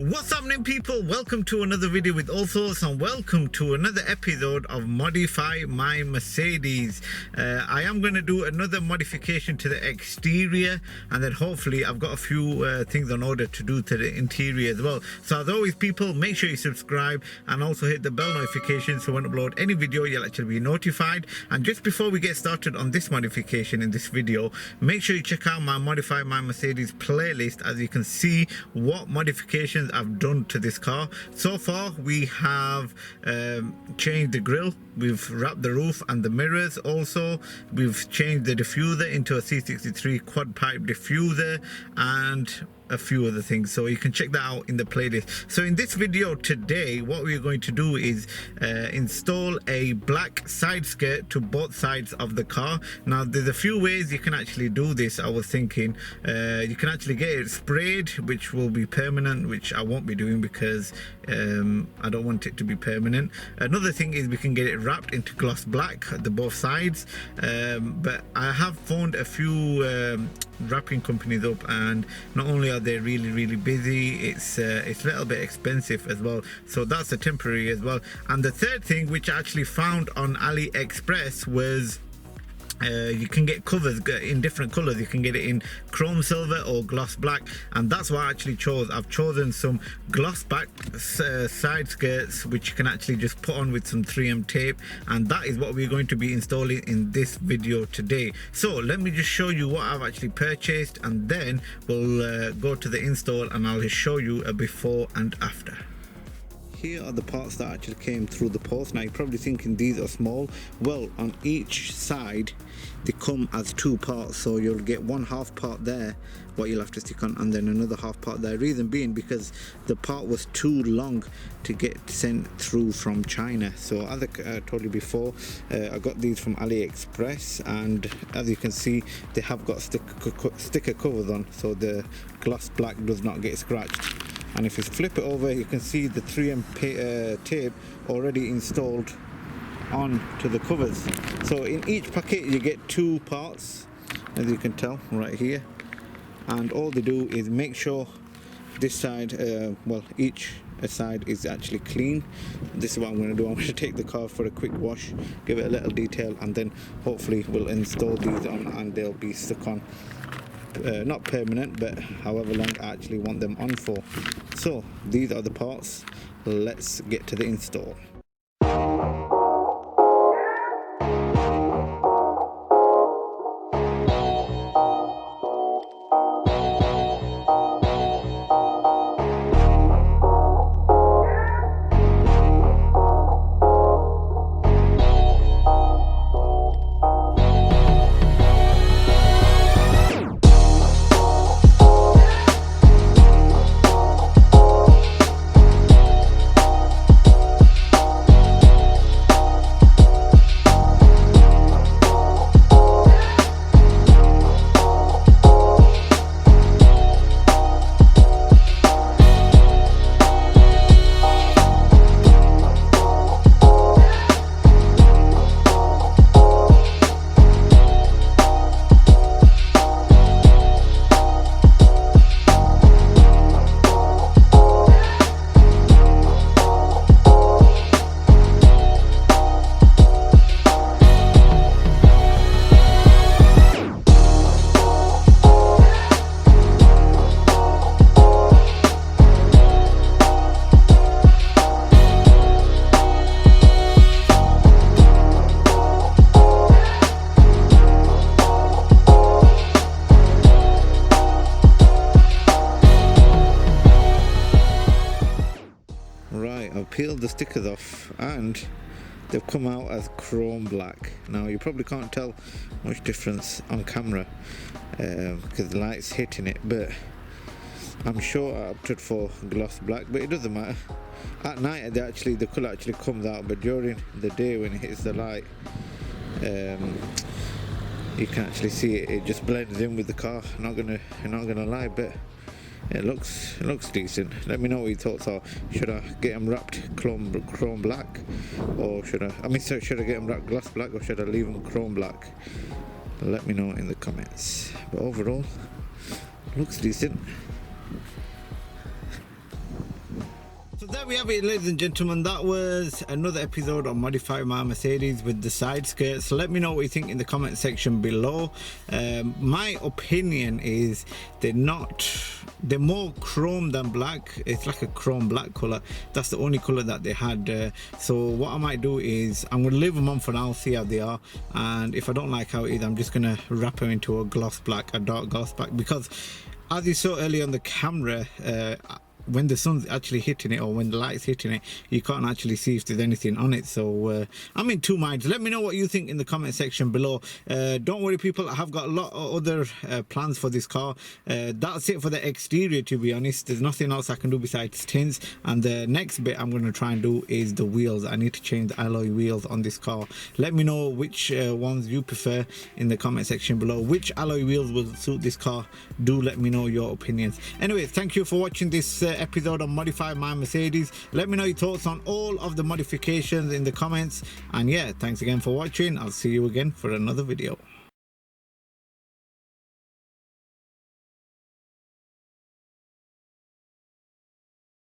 What's happening, people? Welcome to another video with Allsortzz and welcome to another episode of Modify My Mercedes. I am going to do another modification to the exterior, and then hopefully I've got a few things on order to do to the interior as well. So as always, people, make sure you subscribe and also hit the bell notification so when I upload any video you'll actually be notified. And just before we get started on this modification in this video, make sure you check out my Modify My Mercedes playlist, as you can see what modifications I've done to this car. So far we have changed the grille, we've wrapped the roof and the mirrors. Also we've changed the diffuser into a C63 quad pipe diffuser and a few other things, so you can check that out in the playlist. So in this video today, what we're going to do is install a black side skirt to both sides of the car. Now there's a few ways you can actually do this. I was thinking you can actually get it sprayed, which will be permanent, which I won't be doing because I don't want it to be permanent. Another thing is we can get it wrapped into gloss black at the both sides, but I have found a few wrapping companies up, and not only are they really busy, it's a little bit expensive as well, so that's a temporary as well. And the third thing, which I actually found on AliExpress, was you can get covers in different colors. You can get it in chrome silver or gloss black, and that's what I actually chose. I've chosen some gloss black side skirts, which you can actually just put on with some 3M tape, and that is what we're going to be installing in this video today. So let me just show you what I've actually purchased, and then we'll go to the install and I'll just show you a before and after. Here are the parts that actually came through the post. Now you're probably thinking these are small. Well, on each side they come as two parts, so you'll get one half part there what you'll have to stick on, and then another half part there. Reason being because the part was too long to get sent through from China. So as I told you before, I got these from AliExpress, and as you can see they have got sticker covers on, so the gloss black does not get scratched. And if you flip it over, you can see the 3M tape already installed on to the covers. So in each packet you get two parts, as you can tell right here, and all they do is make sure this side, well, each side is actually clean. This is what I'm going to do. I'm going to take the car for a quick wash, give it a little detail, and then hopefully we'll install these on and they'll be stuck on. Not permanent, but however long I actually want them on for. So these are the parts. Let's get to the install. I've peeled the stickers off and they've come out as chrome black. Now you probably can't tell much difference on camera because the light's hitting it, but I'm sure I opted for gloss black, but it doesn't matter. At night the colour actually comes out, but during the day when it hits the light, you can actually see it just blends in with the car. Not gonna lie, but it looks decent. Let me know what your thoughts are. Should I get them wrapped chrome black, or should I get them wrapped gloss black, or should I leave them chrome black? Let me know in the comments. But overall, looks decent. So there we have it, ladies and gentlemen. That was another episode of Modify My Mercedes with the side skirts. So let me know what you think in the comment section below. My opinion is they're more chrome than black. It's like a chrome black color. That's the only color that they had. So what I might do is I'm gonna leave them on for now, see how they are, and if I don't like how it is, I'm just gonna wrap them into a gloss black, a dark gloss black, because as you saw earlier on the camera, when the sun's actually hitting it, or when the light's hitting it, you can't actually see if there's anything on it. So I'm in two minds. Let me know what you think in the comment section below. Don't worry people, I have got a lot of other plans for this car. That's it for the exterior, to be honest. There's nothing else I can do besides tints, and the next bit I'm going to try and do is the wheels. I need to change the alloy wheels on this car. Let me know which ones you prefer in the comment section below. Which alloy wheels will suit this car? Do let me know your opinions. Anyway, thank you for watching this episode of Modify My Mercedes. Let me know your thoughts on all of the modifications in the comments, and yeah, thanks again for watching. I'll see you again for another video.